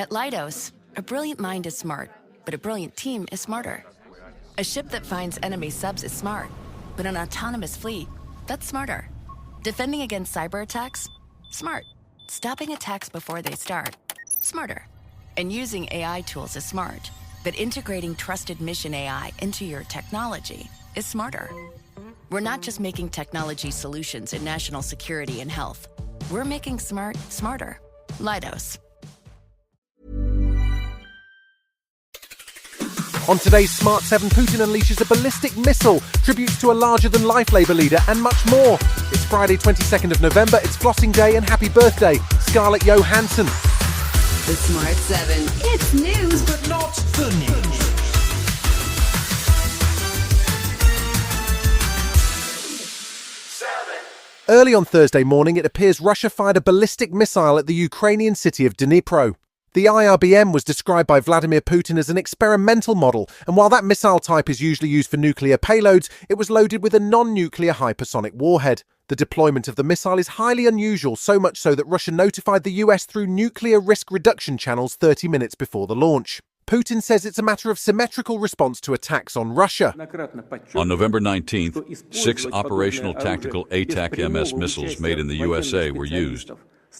At Leidos, a brilliant mind is smart, but a brilliant team is smarter. A ship that finds enemy subs is smart, but an autonomous fleet, that's smarter. Defending against cyber attacks? Smart. Stopping attacks before they start? Smarter. And using AI tools is smart, but integrating trusted mission AI into your technology is smarter. We're not just making technology solutions in national security and health. We're making smart smarter. Leidos. On today's Smart 7, Putin unleashes a ballistic missile, tributes to a larger-than-life Labour leader, and much more. It's Friday, 22nd of November, it's Flossing Day, and happy birthday, Scarlett Johansson. The Smart 7. It's news, but not the news. Early on Thursday morning, it appears Russia fired a ballistic missile at the Ukrainian city of Dnipro. The IRBM was described by Vladimir Putin as an experimental model, and while that missile type is usually used for nuclear payloads, it was loaded with a non-nuclear hypersonic warhead. The deployment of the missile is highly unusual, so much so that Russia notified the US through nuclear risk reduction channels 30 minutes before the launch. Putin says it's a matter of symmetrical response to attacks on Russia. On November 19th, 6 operational tactical ATAC-MS missiles made in the USA were used.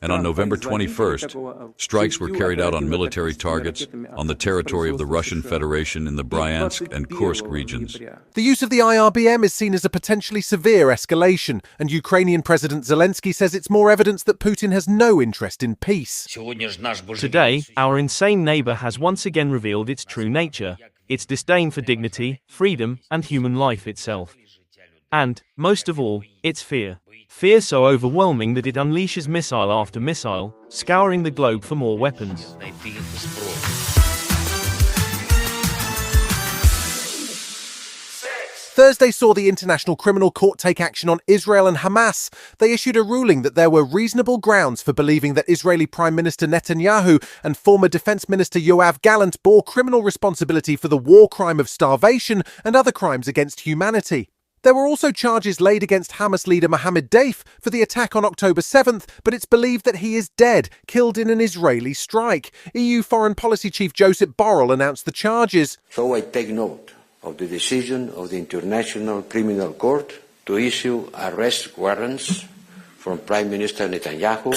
And on November 21st, strikes were carried out on military targets on the territory of the Russian Federation in the Bryansk and Kursk regions. The use of the IRBM is seen as a potentially severe escalation, and Ukrainian President Zelensky says it's more evidence that Putin has no interest in peace. Today, our insane neighbor has once again revealed its true nature, its disdain for dignity, freedom, and human life itself. And, most of all, its fear. Fear so overwhelming that it unleashes missile after missile, scouring the globe for more weapons. Thursday saw the International Criminal Court take action on Israel and Hamas. They issued a ruling that there were reasonable grounds for believing that Israeli Prime Minister Netanyahu and former Defense Minister Yoav Gallant bore criminal responsibility for the war crime of starvation and other crimes against humanity. There were also charges laid against Hamas leader Mohammed Deif for the attack on October 7th, but it's believed that he is dead, killed in an Israeli strike. EU Foreign Policy Chief Joseph Borrell announced the charges. So I take note of the decision of the International Criminal Court to issue arrest warrants from Prime Minister Netanyahu,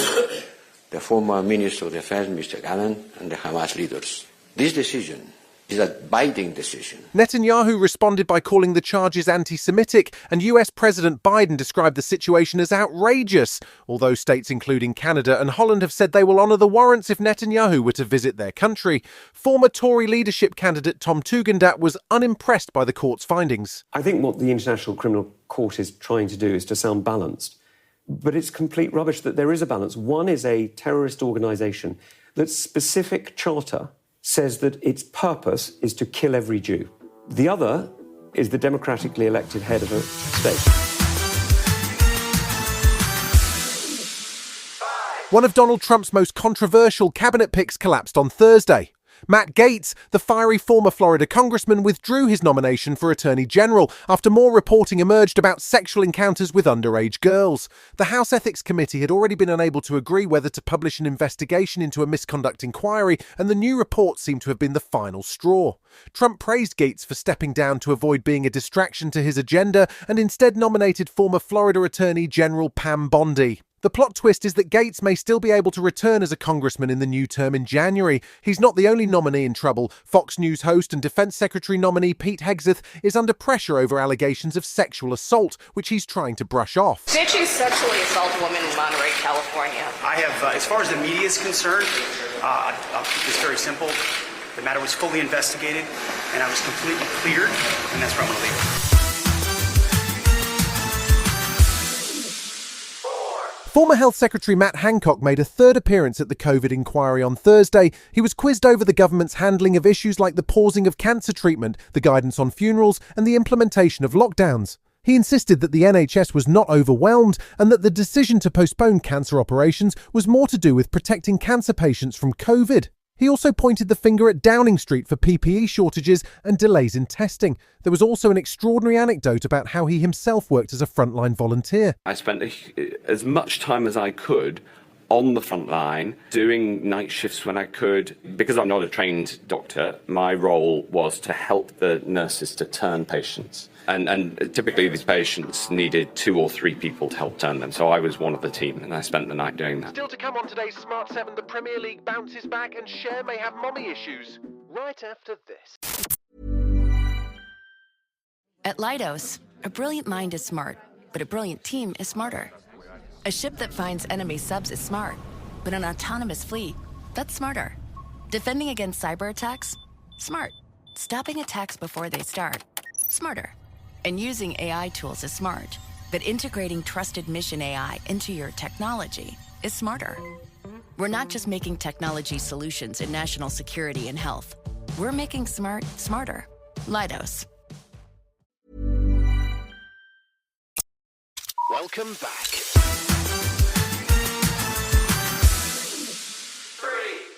the former Minister of Defense, Mr. Gallant, and the Hamas leaders. This decision is a binding decision. Netanyahu responded by calling the charges anti-Semitic, and US President Biden described the situation as outrageous, although states including Canada and Holland have said they will honour the warrants if Netanyahu were to visit their country. Former Tory leadership candidate Tom Tugendhat was unimpressed by the court's findings. I think what the International Criminal Court is trying to do is to sound balanced. But it's complete rubbish that there is a balance. One is a terrorist organisation that's specific charter says that its purpose is to kill every Jew. The other is the democratically elected head of a state. One of Donald Trump's most controversial cabinet picks collapsed on Thursday. Matt Gaetz, the fiery former Florida congressman, withdrew his nomination for Attorney General after more reporting emerged about sexual encounters with underage girls. The House Ethics Committee had already been unable to agree whether to publish an investigation into a misconduct inquiry, and the new report seemed to have been the final straw. Trump praised Gaetz for stepping down to avoid being a distraction to his agenda and instead nominated former Florida Attorney General Pam Bondi. The plot twist is that Gaetz may still be able to return as a congressman in the new term in January. He's not the only nominee in trouble. Fox News host and Defense Secretary nominee Pete Hegseth is under pressure over allegations of sexual assault, which he's trying to brush off. Did you sexually assault a woman in Monterey, California? I have, as far as the media is concerned, I'll keep this very simple. The matter was fully investigated, and I was completely cleared, and that's where I'm going to leave it. Former Health Secretary Matt Hancock made a third appearance at the COVID inquiry on Thursday. He was quizzed over the government's handling of issues like the pausing of cancer treatment, the guidance on funerals, and the implementation of lockdowns. He insisted that the NHS was not overwhelmed and that the decision to postpone cancer operations was more to do with protecting cancer patients from COVID. He also pointed the finger at Downing Street for PPE shortages and delays in testing. There was also an extraordinary anecdote about how he himself worked as a frontline volunteer. I spent as much time as I could on the front line, doing night shifts when I could. Because I'm not a trained doctor, my role was to help the nurses to turn patients. And typically these patients needed 2 or 3 people to help turn them. So I was one of the team, and I spent the night doing that. Still to come on today's Smart 7, the Premier League bounces back and Cher may have mommy issues. Right after this. At Leidos, a brilliant mind is smart, but a brilliant team is smarter. A ship that finds enemy subs is smart, but an autonomous fleet, that's smarter. Defending against cyber attacks? Smart. Stopping attacks before they start? Smarter. And using AI tools is smart, but integrating trusted mission AI into your technology is smarter. We're not just making technology solutions in national security and health. We're making smart smarter. Leidos. Welcome back.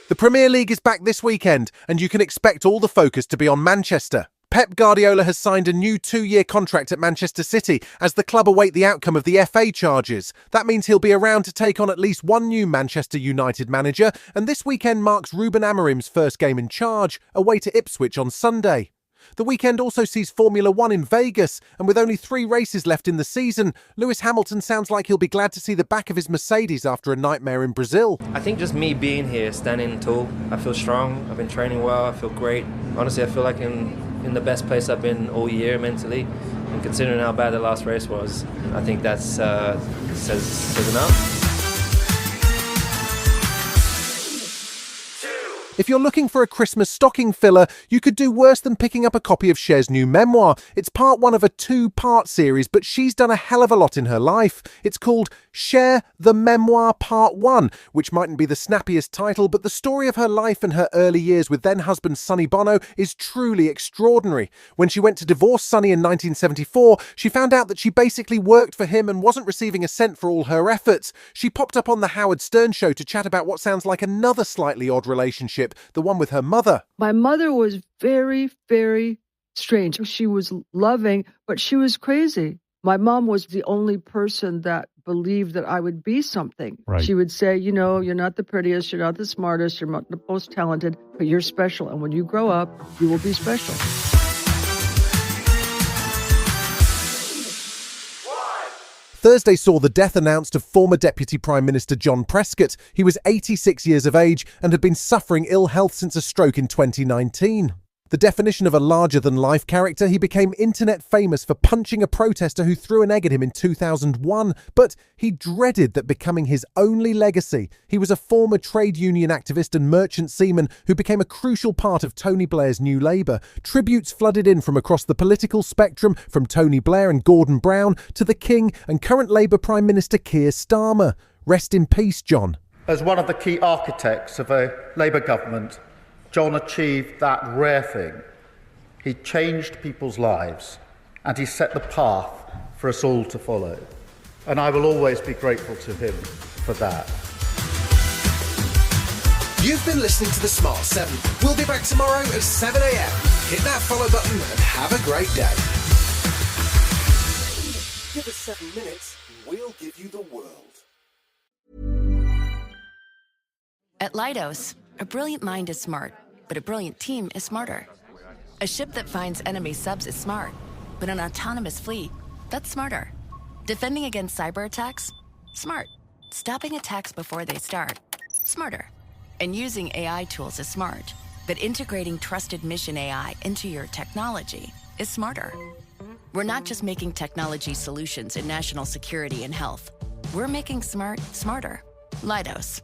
The Premier League is back this weekend, and you can expect all the focus to be on Manchester. Pep Guardiola has signed a new 2-year contract at Manchester City as the club await the outcome of the FA charges. That means he'll be around to take on at least one new Manchester United manager, and this weekend marks Ruben Amorim's first game in charge, away to Ipswich on Sunday. The weekend also sees Formula 1 in Vegas, and with only 3 races left in the season, Lewis Hamilton sounds like he'll be glad to see the back of his Mercedes after a nightmare in Brazil. I think just me being here, standing tall, I feel strong, I've been training well, I feel great. Honestly, I feel like I'm in the best place I've been all year mentally, and considering how bad the last race was, I think that says enough. If you're looking for a Christmas stocking filler, you could do worse than picking up a copy of Cher's new memoir. It's part 1 of a 2-part series, but she's done a hell of a lot in her life. It's called Cher, the Memoir Part 1, which mightn't be the snappiest title, but the story of her life and her early years with then-husband Sonny Bono is truly extraordinary. When she went to divorce Sonny in 1974, she found out that she basically worked for him and wasn't receiving a cent for all her efforts. She popped up on the Howard Stern show to chat about what sounds like another slightly odd relationship, the one with her mother. My mother was very, very strange. She was loving, but she was crazy. My mom was the only person that believed that I would be something. Right. She would say, you know, you're not the prettiest, you're not the smartest, you're not the most talented, but you're special. And when you grow up, you will be special. Thursday saw the death announced of former Deputy Prime Minister John Prescott. He was 86 years of age and had been suffering ill health since a stroke in 2019. The definition of a larger-than-life character, he became internet famous for punching a protester who threw an egg at him in 2001. But he dreaded that becoming his only legacy. He was a former trade union activist and merchant seaman who became a crucial part of Tony Blair's New Labour. Tributes flooded in from across the political spectrum, from Tony Blair and Gordon Brown to the King and current Labour Prime Minister Keir Starmer. Rest in peace, John. As one of the key architects of a Labour government, John achieved that rare thing. He changed people's lives and he set the path for us all to follow. And I will always be grateful to him for that. You've been listening to The Smart 7. We'll be back tomorrow at 7 a.m. Hit that follow button and have a great day. Give us 7 minutes and we'll give you the world. At Leidos, a brilliant mind is smart, but a brilliant team is smarter. A ship that finds enemy subs is smart, but an autonomous fleet, that's smarter. Defending against cyber attacks? Smart. Stopping attacks before they start? Smarter. And using AI tools is smart, but integrating trusted mission AI into your technology is smarter. We're not just making technology solutions in national security and health. We're making smart smarter. Leidos.